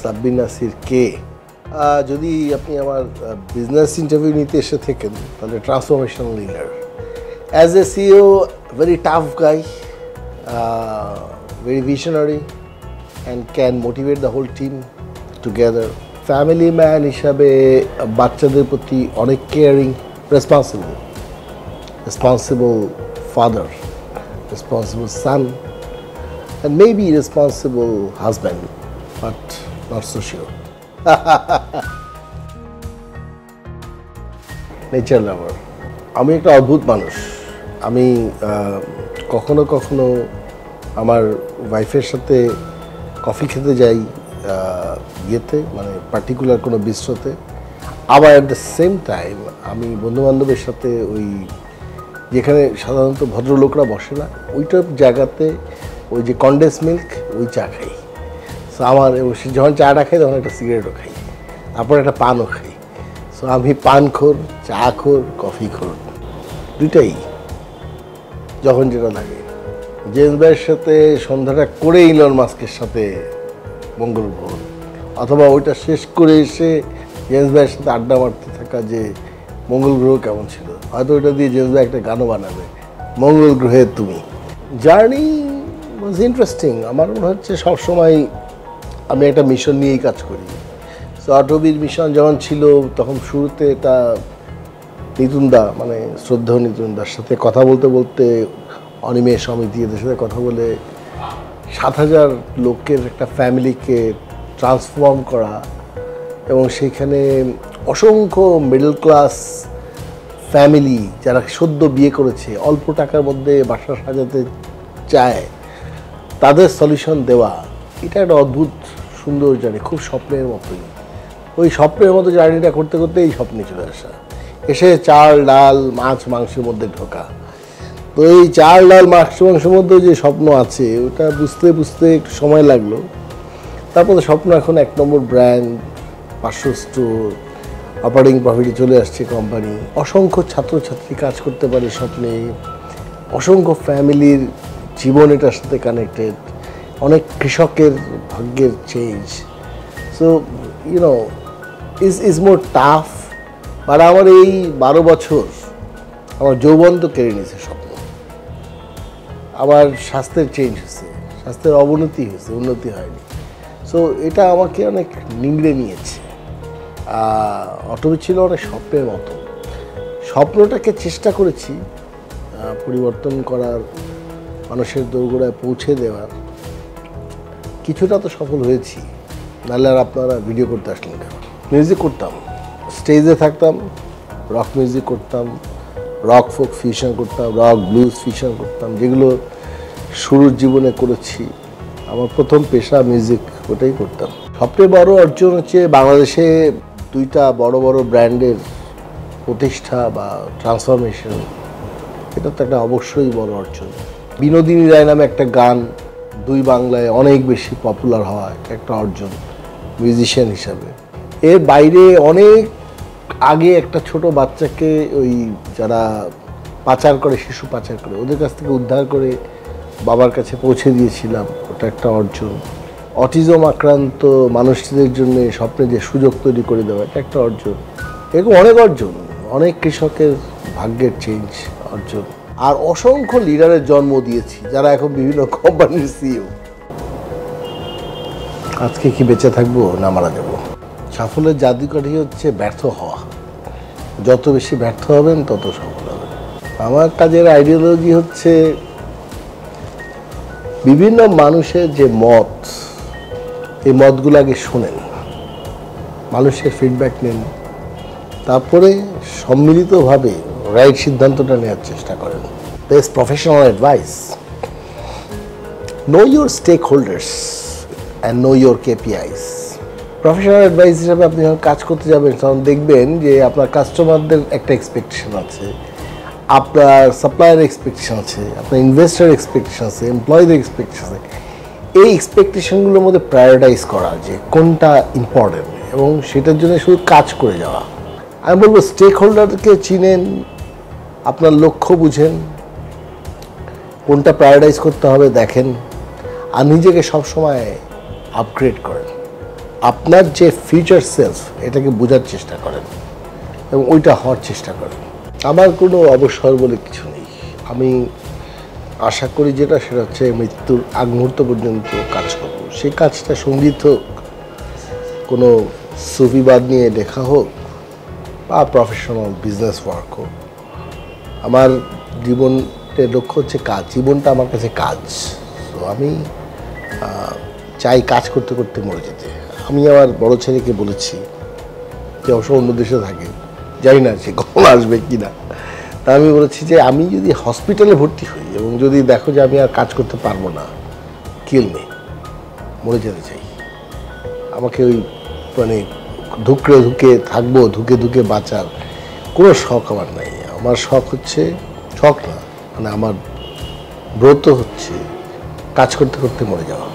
সাব্বির নাসির কে? যদি আপনি আমার বিজনেস ইন্টারভিউ নিতে এসে থাকেন তাহলে transformational leader. As a CEO very tough guy, very visionary and can motivate the whole team together. Family man হিসাবে বাচ্চাদের প্রতি অনেক caring, responsible father, responsible son, and maybe responsible husband, but not so sure. Nature lover. আমি একটা অদ্ভুত মানুষ। আমি কখনো কখনো আমার ওয়াইফের সাথে কফি খেতে যাই ইয়েতে, মানে পার্টিকুলার কোনো বিস্ট্রোতে। আবার অ্যাট দ্য সেম টাইম আমি বন্ধুবান্ধবের সাথে ওই যেখানে সাধারণত ভদ্রলোকরা বসে না ওইটার জায়গাতে ওই যে কন্ডেন্স মিল্ক ওই চা খাই। সো আমার যখন চাটা খাই তখন একটা সিগারেটও খাই, তারপর একটা পানও খাই। সো আমি পানখোর, চাখোর, কফিখোর দুইটাই, যখন যেটা লাগে। জেমস ভাইয়ের সাথে সন্ধ্যাটা করে ইলন মাস্কের সাথে মঙ্গল গ্রহ, অথবা ওইটা শেষ করে এসে জেমস ভাইয়ের সাথে আড্ডা মারতে থাকা যে মঙ্গল গ্রহ কেমন ছিল। হয়তো ওইটা দিয়ে জেমস ভাই একটা গানও বানাবে, মঙ্গল গ্রহে তুমি। Journey was interesting. আমার মনে হচ্ছে সবসময় আমি একটা মিশন নিয়েই কাজ করি। সো অটবির মিশন যখন ছিল তখন শুরুতে এটা নিতুনদা, মানে শ্রদ্ধেয় নিতুনদার সাথে কথা বলতে বলতে অনিমেষ সমিতি এদের সাথে কথা বলে ৭,০০০ লোকের একটা ফ্যামিলিকে ট্রান্সফর্ম করা, এবং সেইখানে অসংখ্য মিডল ক্লাস ফ্যামিলি যারা সদ্য বিয়ে করেছে, অল্প টাকার মধ্যে বাসা সাজাতে চায়, তাদের সলিউশন দেওয়া, এটা একটা অদ্ভুত সুন্দর জার্নি, খুব স্বপ্নের মতোই। ওই স্বপ্নের মতো জার্নিটা করতে করতে এই স্বপ্নে চলে আসা, এসে চাল ডাল মাছ মাংসের মধ্যে ঢোকা। তো এই চাল ডাল মাছ মাংসের মধ্যে যে স্বপ্ন আছে ওটা বুঝতে বুঝতে একটু সময় লাগলো। তারপরে স্বপ্ন এখন ১ নম্বর ব্র্যান্ড, ৫০০ স্টোর, অপারেটিং প্রফিটে চলে আসছে কোম্পানি, অসংখ্য ছাত্রছাত্রী কাজ করতে পারে স্বপ্নে, অসংখ্য ফ্যামিলির জীবন এটার সাথে কানেক্টেড, অনেক কৃষকের ভাগ্যের change. So YONO is more tough. But আমার এই ১২ বছর আমার যৌবন তো কেড়ে নিয়েছে স্বপ্ন। আমার স্বাস্থ্যের চেঞ্জ হয়েছে, স্বাস্থ্যের অবনতি হয়েছে, উন্নতি হয়নি। সো এটা আমাকে অনেক নিংড়ে নিয়েছে। অটবি ছিল অনেক স্বপ্নের মতো, স্বপ্নটাকে চেষ্টা করেছি পরিবর্তন করার, মানুষের দোরগোড়ায় পৌঁছে দেওয়ার। কিছুটা তো সফল হয়েছি, নাহলে আর আপনারা ভিডিও করতে আসলেন কেন? মিউজিক করতাম, স্টেজে থাকতাম, রক মিউজিক করতাম, রক ফোক ফিউশন করতাম, রক ব্লুজ ফিউশন করতাম, যেগুলো শুরুর জীবনে করেছি। আমার প্রথম পেশা মিউজিক, ওটাই করতাম। সবচেয়ে বড় অর্জন হচ্ছে বাংলাদেশে 2টা বড় বড় ব্র্যান্ডের প্রতিষ্ঠা বা ট্রান্সফরমেশন। এটা তো একটা অবশ্যই বড় অর্জন। বিনোদিনী রায় নামে একটা গান 2 বাংলায় অনেক বেশি পপুলার হওয়া একটা অর্জন মিউজিশিয়ান হিসাবে। এর বাইরে অনেক আগে একটা ছোট বাচ্চাকে ওই যারা পাচার করে, শিশু পাচার করে, ওদের কাছ থেকে উদ্ধার করে বাবার কাছে পৌঁছে দিয়েছিলাম, ওটা একটা অর্জন। অটিজম আক্রান্ত মানুষদের জন্য স্বপ্নে যে সুযোগ তৈরি করে দেওয়া, এটা একটা অর্জন। এরকম অনেক অর্জন, অনেক কৃষকের ভাগ্যের চেঞ্জ অর্জন। আর অসংখ্য লিডারের জন্ম দিয়েছি যারা এখন বিভিন্ন কোম্পানির সিইও। আজকে কি বেঁচে থাকবো না মারা যাবো? সাফল্যের জাদুকাঠি হচ্ছে ব্যর্থ হওয়া। যত বেশি ব্যর্থ হবেন তত সফল হবেন। আমার কাজের আইডিওলজি হচ্ছে বিভিন্ন মানুষের যে মত, এই মতগুলো আগে শোনেন, মানুষের ফিডব্যাক নেন, তারপরে সম্মিলিতভাবে রাইট সিদ্ধান্তটা নেওয়ার চেষ্টা করেন। Best professional advice: know your stakeholders and know your KPIs। Professional advice হিসাবে আপনি যখন কাজ করতে যাবেন তখন দেখবেন যে আপনার কাস্টমারদের একটা এক্সপেকটেশন আছে, আপনার সাপ্লায়ার এক্সপেকটেশন আছে, আপনার ইনভেস্টার এক্সপেকটেশন আছে, এমপ্লয়ীদের এক্সপেকটেশন আছে। এই এক্সপেকটেশনগুলোর মধ্যে প্রায়োরিটাইজ করা যে কোনটা ইম্পর্টেন্ট এবং সেটার জন্য শুধু কাজ করে যাওয়া। আমি বলবো স্টেক হোল্ডারকে চিনেন, আপনার লক্ষ্য বুঝেন, কোনটা প্রায়োরিটাইজ করতে হবে দেখেন, আর নিজেকে সবসময় আপগ্রেড করেন। আপনার যে ফিউচার সেলফ এটাকে বোঝার চেষ্টা করেন এবং ওইটা হওয়ার চেষ্টা করেন। আমার কোনো অবসর বলে কিছু নেই। আমি আশা করি যেটা সেটা হচ্ছে মৃত্যুর আগ মুহূর্ত পর্যন্ত কাজ করব। সেই কাজটা সঙ্গীত হোক, কোনো সুফিবাদ নিয়ে লেখা হোক, বা প্রফেশনাল বিজনেস ওয়ার্ক হোক। আমার জীবনের লক্ষ্য হচ্ছে কাজ। জীবনটা আমার কাছে কাজ। তো আমি চাই কাজ করতে করতে মরে যেতে। আমি আমার বড় ছেলেকে বলেছি, যে অবশ্য অন্য দেশে থাকে, জানি না সে কখন আসবে কি না। তা আমি বলেছি যে আমি যদি হসপিটালে ভর্তি হই এবং যদি দেখো যে আমি আর কাজ করতে পারবো না, কিল মি, মরে যেতে চাই। আমাকে ওই মানে ধুকে থাকবো, ধুকে বাঁচার কোনো শখ আমার নাই। আমার শখ হচ্ছে, শখ না মানে আমার ব্রত হচ্ছে কাজ করতে করতে মরে যাওয়া।